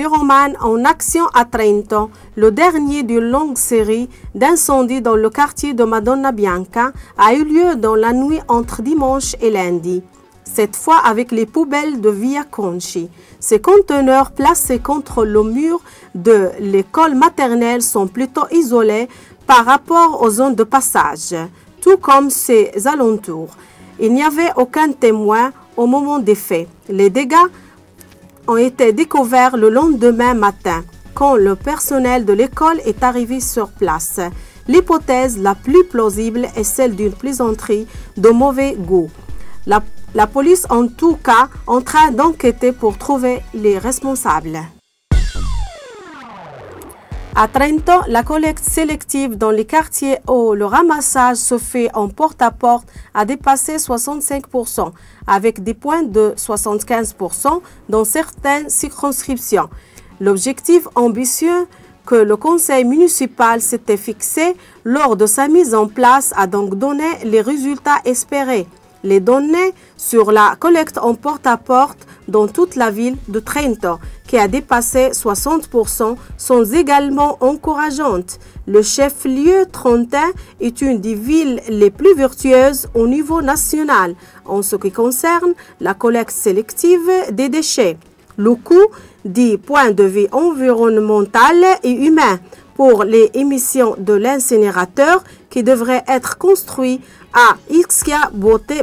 pyromane en action à Trento, le dernier d'une longue série d'incendies dans le quartier de Madonna Bianca, a eu lieu dans la nuit entre dimanche et lundi. Cette fois avec les poubelles de Via Conci. Ces conteneurs placés contre le mur de l'école maternelle sont plutôt isolés par rapport aux zones de passage, tout comme ses alentours. Il n'y avait aucun témoin au moment des faits. Les dégâts ont été découverts le lendemain matin, quand le personnel de l'école est arrivé sur place. L'hypothèse la plus plausible est celle d'une plaisanterie de mauvais goût. La police, en tout cas, est en train d'enquêter pour trouver les responsables. À Trento, la collecte sélective dans les quartiers où le ramassage se fait en porte-à-porte a dépassé 65%, avec des points de 75% dans certaines circonscriptions. L'objectif ambitieux que le conseil municipal s'était fixé lors de sa mise en place a donc donné les résultats espérés. Les données sur la collecte en porte-à-porte dans toute la ville de Trento, qui a dépassé 60%, sont également encourageantes. Le chef-lieu trentin est une des villes les plus vertueuses au niveau national en ce qui concerne la collecte sélective des déchets. Le coût des points de vue environnemental et humain pour les émissions de l'incinérateur qui devrait être construit à Ischia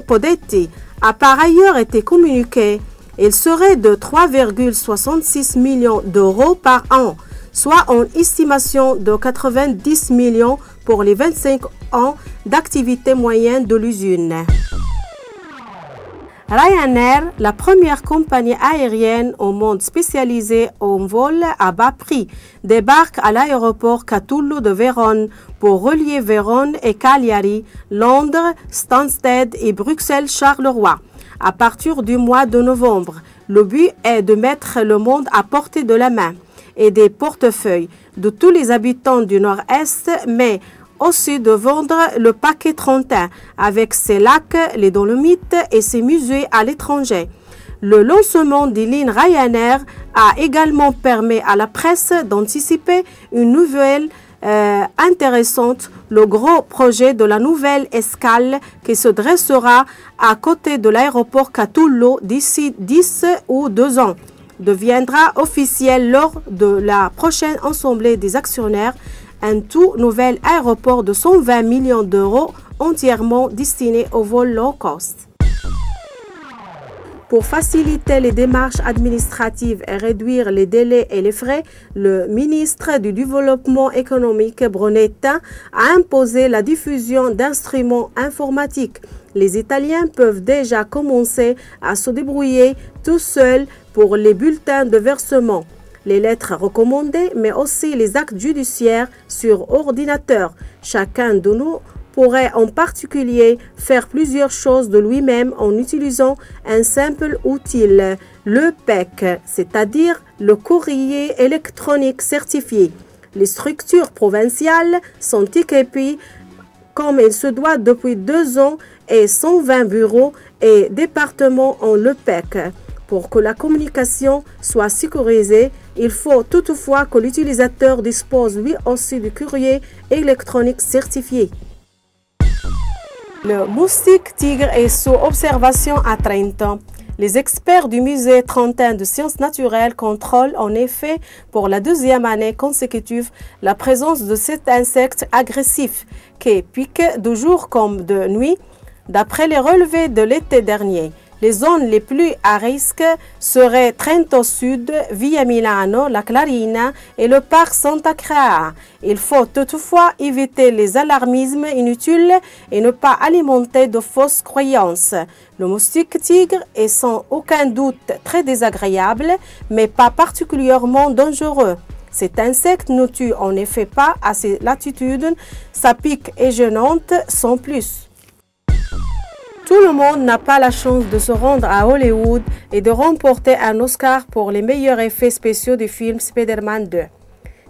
Podetti a par ailleurs été communiqué. Il serait de 3,66 millions d'euros par an, soit en estimation de 90 millions pour les 25 ans d'activité moyenne de l'usine. Ryanair, la première compagnie aérienne au monde spécialisée en vol à bas prix, débarque à l'aéroport Catullo de Vérone pour relier Vérone et Cagliari, Londres, Stansted et Bruxelles-Charleroi. À partir du mois de novembre, le but est de mettre le monde à portée de la main et des portefeuilles de tous les habitants du Nord-Est, mais aussi de vendre le paquet trentin avec ses lacs, les Dolomites et ses musées à l'étranger. Le lancement des lignes Ryanair a également permis à la presse d'anticiper une nouvelle intéressante, le gros projet de la nouvelle escale qui se dressera à côté de l'aéroport Catullo d'ici 10 ou 2 ans deviendra officiel lors de la prochaine assemblée des actionnaires, un tout nouvel aéroport de 120 millions d'euros entièrement destiné au vol low cost. Pour faciliter les démarches administratives et réduire les délais et les frais, le ministre du Développement économique Brunetta a imposé la diffusion d'instruments informatiques. Les Italiens peuvent déjà commencer à se débrouiller tout seuls pour les bulletins de versement, les lettres recommandées, mais aussi les actes judiciaires sur ordinateur. Chacun de nous pourrait en particulier faire plusieurs choses de lui-même en utilisant un simple outil, le PEC, c'est-à-dire le courrier électronique certifié. Les structures provinciales sont équipées comme il se doit depuis 2 ans et 120 bureaux et départements ont le PEC. Pour que la communication soit sécurisée, il faut toutefois que l'utilisateur dispose lui aussi du courrier électronique certifié. Le moustique tigre est sous observation à Trento. Les experts du musée trentin de sciences naturelles contrôlent en effet pour la 2e année consécutive la présence de cet insecte agressif qui pique de jour comme de nuit. D'après les relevés de l'été dernier, les zones les plus à risque seraient Trento Sud, Via Milano, la Clarina et le parc Santa Crea. Il faut toutefois éviter les alarmismes inutiles et ne pas alimenter de fausses croyances. Le moustique tigre est sans aucun doute très désagréable, mais pas particulièrement dangereux. Cet insecte ne tue en effet pas à ces latitudes, sa pique est gênante sans plus. Tout le monde n'a pas la chance de se rendre à Hollywood et de remporter un Oscar pour les meilleurs effets spéciaux du film Spider-Man 2.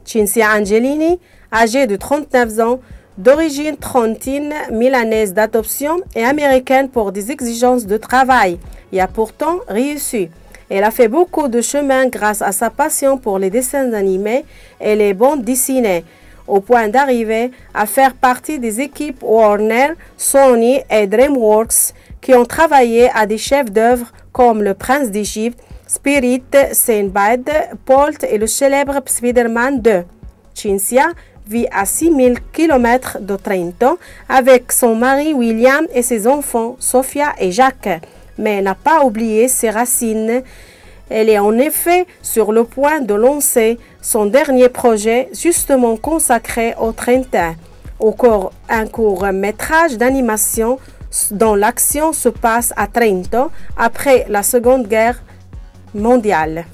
Cinzia Angelini, âgée de 39 ans, d'origine trentine, milanaise d'adoption et américaine pour des exigences de travail, y a pourtant réussi. Elle a fait beaucoup de chemin grâce à sa passion pour les dessins animés et les bandes dessinées, au point d'arriver à faire partie des équipes Warner, Sony et DreamWorks qui ont travaillé à des chefs-d'œuvre comme Le Prince d'Égypte, Spirit, Sinbad, Bolt et le célèbre Spider-Man 2. Cinzia vit à 6000 km de Trento avec son mari William et ses enfants Sofia et Jacques, mais n'a pas oublié ses racines. Elle est en effet sur le point de lancer son dernier projet justement consacré au Trentin, un court-métrage d'animation dont l'action se passe à Trento après la Seconde Guerre mondiale.